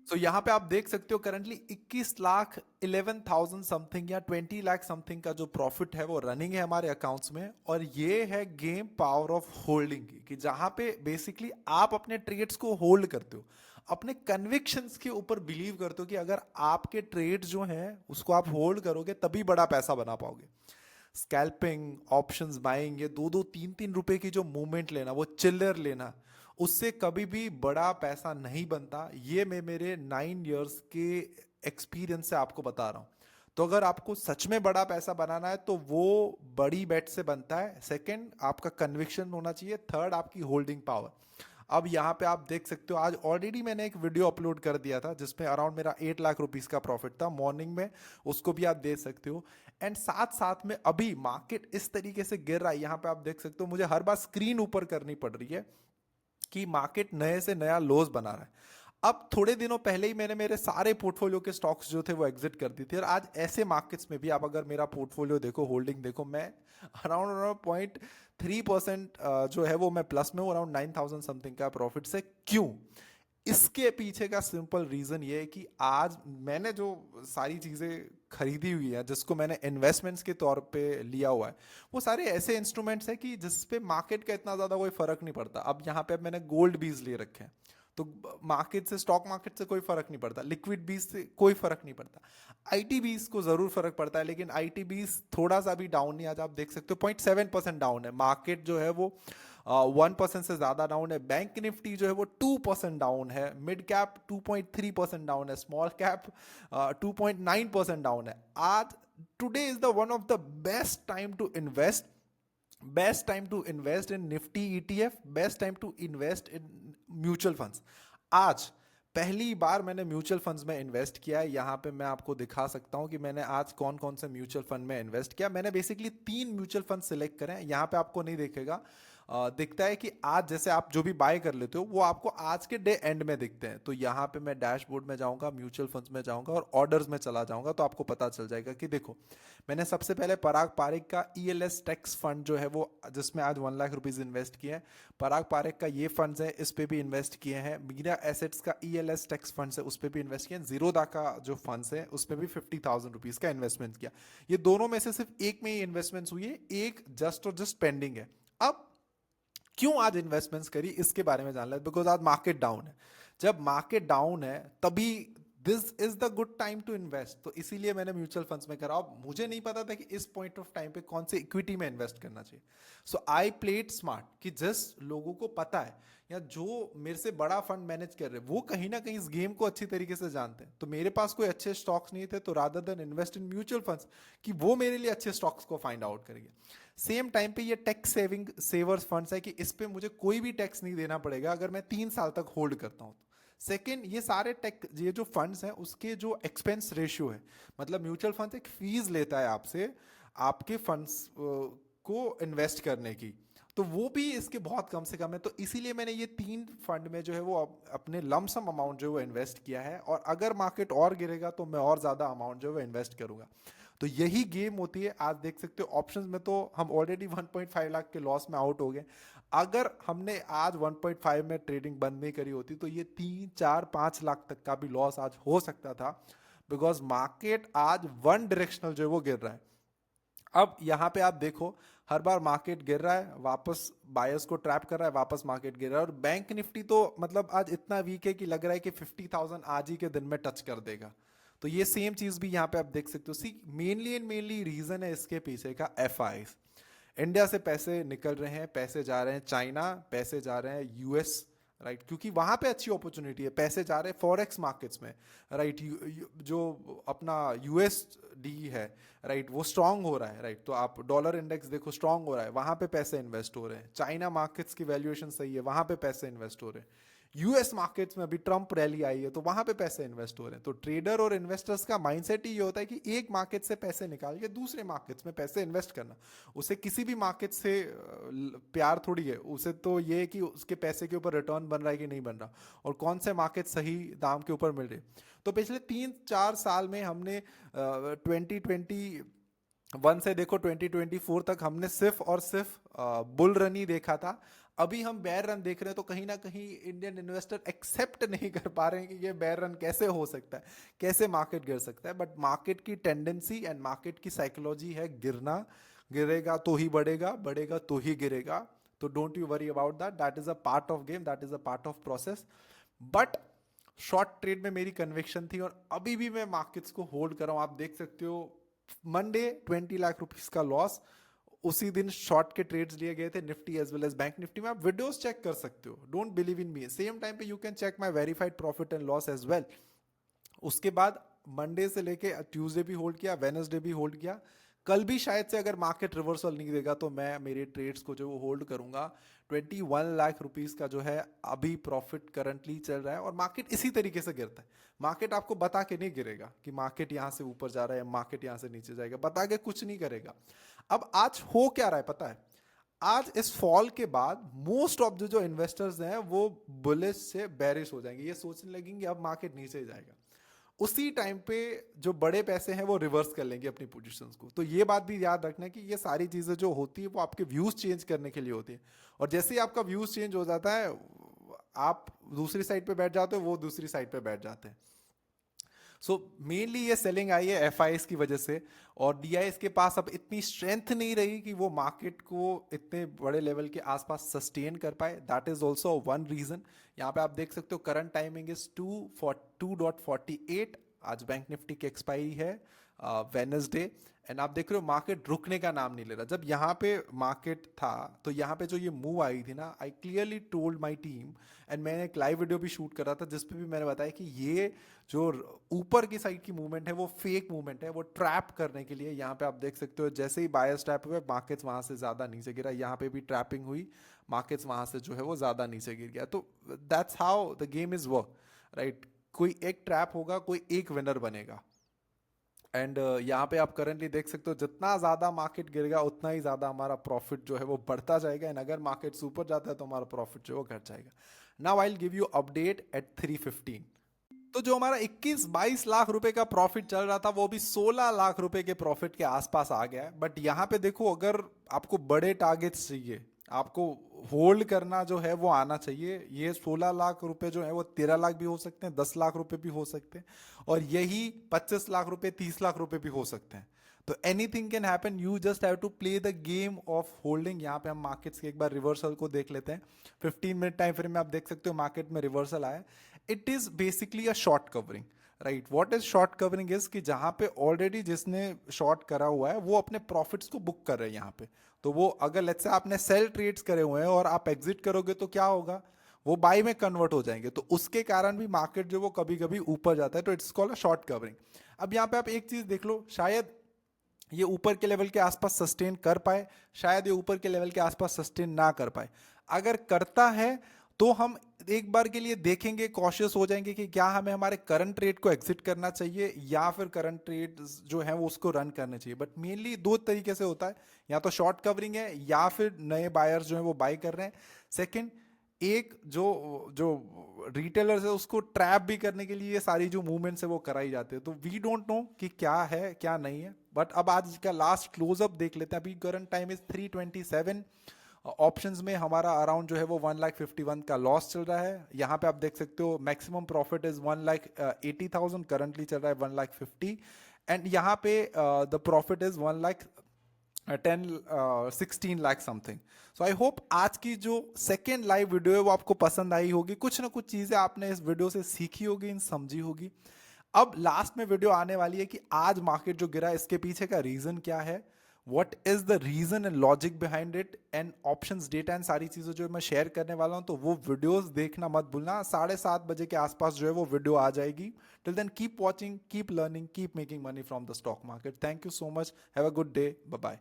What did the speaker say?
तो यहाँ पे आप देख सकते हो करंटली 21 लाख 11,000 समथिंग या 20 लाख समथिंग का जो प्रॉफिट है वो रनिंग है हमारे अकाउंट्स में। और ये है गेम पावर ऑफ होल्डिंग की, कि जहां पे बेसिकली आप अपने ट्रेड्स को होल्ड करते हो, अपने कन्विक्शंस के ऊपर बिलीव करते हो कि अगर आपके ट्रेड्स जो हैं उसको आप होल्ड करोगे तभी बड़ा पैसा बना पाओगे। स्कैल्पिंग, ऑप्शंस बाइंग, ये दो दो तीन तीन रुपए की जो मूवमेंट लेना, वो चिल्लर लेना, उससे कभी भी बड़ा पैसा नहीं बनता। ये मैं मेरे 9 इयर्स के एक्सपीरियंस से आपको बता रहा हूं। तो अगर आपको सच में बड़ा पैसा बनाना है तो वो बड़ी बेट से बनता है। सेकंड, आपका कन्विक्शन होना चाहिए। थर्ड, आपकी होल्डिंग पावर। अब यहाँ पे आप देख सकते हो, आज ऑलरेडी मैंने एक वीडियो अपलोड कर दिया था जिसमें अराउंड मेरा 8 लाख रुपीस का प्रॉफिट था मॉर्निंग में, उसको भी आप देख सकते हो। एंड साथ साथ में अभी मार्केट इस तरीके से गिर रहा है, यहाँ पे आप देख सकते हो, मुझे हर बार स्क्रीन ऊपर करनी पड़ रही है कि मार्केट नए से नया लोज बना रहा है। अब थोड़े दिनों पहले ही मैंने मेरे सारे पोर्टफोलियो के स्टॉक्स जो थे वो एग्जिट कर दी थी, और आज ऐसे मार्केट्स में भी आप अगर मेरा पोर्टफोलियो देखो, होल्डिंग देखो, मैं अराउंड अराउंड 0.3% जो है वो मैं प्लस में हूँ, अराउंड 9,000 समथिंग का प्रॉफिट से। क्यों? इसके पीछे का सिंपल रीजन ये है कि आज मैंने जो सारी चीजें खरीदी हुई है, जिसको मैंने इन्वेस्टमेंट्स के तौर पे लिया हुआ है, वो सारे ऐसे इंस्ट्रूमेंट्स हैं कि जिस पे मार्केट का इतना ज्यादा कोई फर्क नहीं पड़ता। अब यहाँ पे अब मैंने गोल्ड बीज ले रखे हैं, तो मार्केट से, स्टॉक मार्केट से कोई फर्क नहीं पड़ता, लिक्विड बीज से कोई फर्क नहीं पड़ता। आईटी बीज को जरूर फर्क पड़ता है, लेकिन आईटी बीज थोड़ा सा भी डाउन नहीं, आज आप देख सकते हो 0.7% डाउन है। मार्केट जो है वो 1% से ज्यादा डाउन है। बैंक निफ्टी जो है वो 2% डाउन है। मिड कैप 2.3% डाउन है। स्मॉल कैप 2.9% डाउन है। आज today is the one of the best time to invest, best time to invest in Nifty ETF, best time to invest in mutual funds. आज पहली बार मैंने mutual funds में invest किया है। यहां पे मैं आपको दिखा सकता हूं कि मैंने आज कौन कौन से म्यूचुअल फंड में इन्वेस्ट किया। मैंने बेसिकली 3 म्यूचुअल फंड सिलेक्ट करे हैं। यहां पे आपको नहीं दिखेगा, दिखता है कि आज जैसे आप जो भी बाय कर लेते हो वो आपको आज के डे एंड में दिखते हैं। तो यहाँ पे मैं डैशबोर्ड में जाऊंगा, म्यूचुअल फंड्स में जाऊंगा और ऑर्डर्स में चला जाऊंगा, तो आपको पता चल जाएगा कि देखो, मैंने सबसे पहले पराग पारिक का ईएलएस टैक्स फंड जो है वो, जिसमें आज 1 लाख रुपीज इन्वेस्ट किए हैं। पराग पारिक का ये फंड्स है, इस पे भी इन्वेस्ट किए हैं। मीरा एसेट्स का ईएलएस टैक्स फंड्स है, उस पे भी इन्वेस्ट किए हैं। जीरोदा का जो फंड्स है उसमें भी 50,000 रुपीज का इन्वेस्टमेंट किया। ये दोनों में से सिर्फ एक में ही इन्वेस्टमेंट्स हुई है, एक जस्ट और जस्ट पेंडिंग है। अब क्यों आज इन्वेस्टमेंट्स करी, इसके बारे में जान ले, बिकॉज आज मार्केट डाउन है। जब मार्केट डाउन है तभी this is the good time to invest, तो इसीलिए मैंने म्यूचुअल फंड्स में करा। अब मुझे नहीं पता था कि इस पॉइंट ऑफ टाइम पे कौन से इक्विटी में इन्वेस्ट करना चाहिए। सो आई प्लेड स्मार्ट, कि जिस लोगों को पता है या जो मेरे से बड़ा फंड मैनेज कर रहे हैं वो कहीं ना कहीं इस गेम को अच्छी तरीके से जानते हैं। तो मेरे पास कोई अच्छे स्टॉक्स नहीं थे, तो rather than invest in mutual funds कि वो मेरे लिए अच्छे स्टॉक्स को फाइंड आउट करेंगे। सेम टाइम पे ये टैक्स सेविंग सेवर्स फंड्स है कि इस पे मुझे कोई भी टैक्स नहीं देना पड़ेगा अगर मैं 3 साल तक होल्ड करता हूं तो। सेकेंड, ये सारे टेक, ये जो फंड्स हैं उसके जो एक्सपेंस रेशियो है, मतलब म्यूचुअल फंड एक फीस लेता है आपसे आपके फंड्स को इन्वेस्ट करने की, तो वो भी इसके बहुत कम से कम है। तो इसीलिए मैंने ये 3 फंड में जो है वो अपने लमसम अमाउंट जो है वो इन्वेस्ट किया है, और अगर मार्केट और गिरेगा तो मैं और ज्यादा अमाउंट जो है वो इन्वेस्ट करूंगा। तो यही गेम होती है। आज देख सकते हो ऑप्शंस में तो हम ऑलरेडी 1.5 लाख के लॉस में आउट हो गए। अगर हमने आज 1.5 में ट्रेडिंग बंद नहीं करी होती तो ये 3 4 5 लाख तक का भी लॉस आज हो सकता था, बिकॉज मार्केट आज वन डायरेक्शनल जो है वो गिर रहा है। अब यहां पे आप देखो, हर बार मार्केट गिर रहा है, वापस बायर्स को ट्रैप कर रहा है, वापस मार्केट गिर रहा है। और बैंक निफ्टी तो मतलब आज इतना वीक है कि लग रहा है कि 50,000 आज ही के दिन में टच कर देगा। तो ये सेम चीज भी यहां पे आप देख सकते हो। सी, मेनली एंड मेनली रीजन है इसके पीछे का एफआईज। इंडिया से पैसे निकल रहे हैं, पैसे जा रहे हैं चाइना, पैसे जा रहे हैं यूएस, राइट, क्योंकि वहां पे अच्छी अपॉर्चुनिटी है। पैसे जा रहे हैं फॉरेक्स मार्केट्स में, राइट, जो अपना यूएसडी है, राइट, वो स्ट्रांग हो रहा है, राइट। तो आप डॉलर इंडेक्स देखो, स्ट्रांग हो रहा है, वहां पे पैसे इन्वेस्ट हो रहे हैं। चाइना मार्केट्स की वैल्यूएशन सही है, वहां पे पैसे इन्वेस्ट हो रहे हैं। यूएस मार्केट्स में अभी ट्रम्प रैली आई है तो वहां पे पैसे इन्वेस्ट हो रहे हैं। तो ट्रेडर और इन्वेस्टर्स का माइंडसेट ही ये होता है कि एक मार्केट से पैसे निकाल के दूसरे मार्केट्स में पैसे इन्वेस्ट करना। उसे किसी भी मार्केट से प्यार थोड़ी है, उसे तो ये है कि उसके पैसे के ऊपर रिटर्न बन रहा है कि नहीं बन रहा, और कौन से मार्केट सही दाम के ऊपर मिल रहे। तो पिछले 3 4 साल में हमने 2021 से देखो 2024 तक हमने सिर्फ और सिर्फ बुल रन ही देखा था। अभी हम बेयर रन देख रहे हैं तो कहीं ना कहीं इंडियन इन्वेस्टर एक्सेप्ट नहीं कर पा रहे हैं कि ये बेयर रन कैसे हो सकता है, कैसे मार्केट गिर सकता है। बट मार्केट की टेंडेंसी एंड मार्केट की साइकोलॉजी है गिरना, गिरेगा तो ही बढ़ेगा, बढ़ेगा तो ही गिरेगा। तो don't you worry about that, that is a part of game, that is a part of process. But short trade में मेरी कन्विक्शन थी और अभी भी मैं मार्केट्स को होल्ड कर रहा हूं। आप देख सकते हो मंडे 20 लाख रुपीस का लॉस, उसी दिन शॉर्ट के ट्रेड्स लिए गए थे Nifty as well as bank Nifty में। आप वीडियोस चेक कर सकते हो, don't believe in me. Same time पे you can check my verified profit and loss as well. उसके बाद मंडे से लेके ट्यूसडे भी होल्ड किया, वेनसडे भी होल्ड किया। कल भी शायद से अगर मार्केट रिवर्सल नहीं देगा तो मैं मेरे ट्रेड्स को जो वो होल्ड करूंगा। 21 लाख रुपीस का जो है अभी प्रॉफिट करंटली चल रहा है। और मार्केट इसी तरीके से गिरता है, मार्केट आपको बता के नहीं गिरेगा कि मार्केट यहां से ऊपर जा रहा है, मार्केट यहां से नीचे जाएगा, बता के कुछ नहीं करेगा। अब आज हो क्या रहा है पता है, आज इस फॉल के बाद मोस्ट ऑफ जो इन्वेस्टर्स हैं वो बुलिश से बेरिश हो जाएंगे, ये सोचने लगेंगे अब मार्केट नीचे जाएगा। उसी टाइम पे जो बड़े पैसे हैं वो रिवर्स कर लेंगे अपनी पोजीशंस को। तो ये बात भी याद रखना कि ये सारी चीजें जो होती है वो आपके व्यूज चेंज करने के लिए होती है। और जैसे ही आपका व्यूज चेंज हो जाता है, आप दूसरी साइड पे बैठ जाते हो, वो दूसरी साइड पे बैठ जाते हैं। सो मेनली ये सेलिंग आई है एफ की वजह से। और डी के पास अब इतनी स्ट्रेंथ नहीं रही कि वो मार्केट को इतने बड़े लेवल के आसपास सस्टेन कर पाए। That is also one reason. यहाँ पे आप देख सकते हो करंट टाइमिंग इज 2:48। आज बैंक निफ्टी की एक्सपायरी है वेनसडे। एंड आप देख रहे हो मार्केट रुकने का नाम नहीं ले रहा। जब यहाँ पे मार्केट था तो यहाँ पे जो ये मूव आई थी ना, I clearly told my team, and मैंने एक लाइव वीडियो भी शूट कर रहा था जिसपे भी मैंने बताया कि ये जो ऊपर की साइड की मूवमेंट है वो फेक मूवमेंट है, वो ट्रैप करने के लिए। यहाँ पे आप देख सकते हो जैसे ही बायर्स ट्रैप हुए मार्केट्स वहां से ज्यादा नीचे गिरा, यहाँ पे भी ट्रैपिंग हुई, मार्केट्स वहां से जो है वो ज्यादा नीचे गिर गया। तो that's how the game is work, right. कोई एक ट्रैप होगा, कोई एक विनर बनेगा। एंड यहाँ पे आप करंटली देख सकते हो जितना ज्यादा मार्केट गिरेगा उतना ही ज्यादा हमारा प्रॉफिट जो है वो बढ़ता जाएगा। एंड अगर मार्केट ऊपर जाता है तो हमारा प्रॉफिट जो है वो घट जाएगा। Now I will give you update at 3:15। तो जो हमारा 21-22 लाख रुपए का प्रॉफिट चल रहा था वो भी 16 लाख रुपए के प्रॉफिट के आसपास आ गया है। बट यहाँ पे देखो, अगर आपको बड़े टारगेट्स चाहिए, आपको होल्ड करना जो है वो आना चाहिए। ये 16 लाख रुपए जो है वो 13 लाख भी हो सकते हैं, 10 लाख रुपए भी हो सकते हैं, और यही 25 लाख रुपए 30 लाख रुपए भी हो सकते हैं। तो anything can happen, you just have to play the game of holding. यहाँ पे हम मार्केट्स के एक बार रिवर्सल को देख लेते हैं। 15 मिनट टाइम फ्रेम में आप देख सकते हो मार्केट में रिवर्सल आया। It is basically a short covering, right. What is short covering is कि जहां पे ऑलरेडी जिसने शॉर्ट करा हुआ है वो अपने प्रॉफिट्स को बुक कर रहे हैं यहाँ पे। तो वो अगर लेट्स से आपने सेल ट्रेड्स करे हुए हैं और आप एग्जिट करोगे तो क्या होगा, वो बाई में कन्वर्ट हो जाएंगे। तो उसके कारण भी मार्केट जो वो कभी कभी ऊपर जाता है। तो it's called a short covering. अब यहाँ पे आप एक चीज देख लो, शायद ये ऊपर के लेवल के आसपास सस्टेन कर पाए, शायद ये ऊपर के लेवल के आसपास सस्टेन ना कर पाए। अगर करता है तो हम एक बार के लिए देखेंगे, कॉशियस हो जाएंगे कि क्या हमें हमारे करंट ट्रेड को एग्जिट करना चाहिए या फिर करंट ट्रेड जो है वो उसको रन करने चाहिए। बट मेनली दो तरीके से होता है, या तो शॉर्ट कवरिंग है या फिर नए बायर्स जो है वो बाय कर रहे हैं। सेकंड, एक जो जो रिटेलर्स है उसको ट्रैप भी करने के लिए ये सारी जो मूवमेंट्स है वो कराई जाती है। तो वी डोंट नो कि क्या है क्या नहीं है। बट अब आज का लास्ट क्लोजअप देख लेते हैं। अभी करंट टाइम इज 3:27। ऑप्शंस में हमारा अराउंड जो है वो 1,51,000 का लॉस चल रहा है। यहाँ पे आप देख सकते हो मैक्सिमम प्रॉफिट इज 1,80,000, करंटली चल रहा है 1,50,000। एंड यहाँ पे the profit is 16 lakh something. So I hope आज की जो सेकेंड लाइव वीडियो है वो आपको पसंद आई होगी। कुछ ना कुछ चीजें आपने इस वीडियो से सीखी होगी, समझी होगी। अब लास्ट में वीडियो आने वाली है कि आज मार्केट जो गिरा इसके पीछे का रीजन क्या है, what is the reason and logic behind it, and options data and सारी चीजें जो मैं शेयर करने वाला हूं। तो वो वीडियोस देखना मत भूलना। 7:30 बजे के आसपास जो है वो वीडियो आ जाएगी। Till then keep watching, keep learning, keep making money from the stock market. Thank you so much, have a good day, bye bye.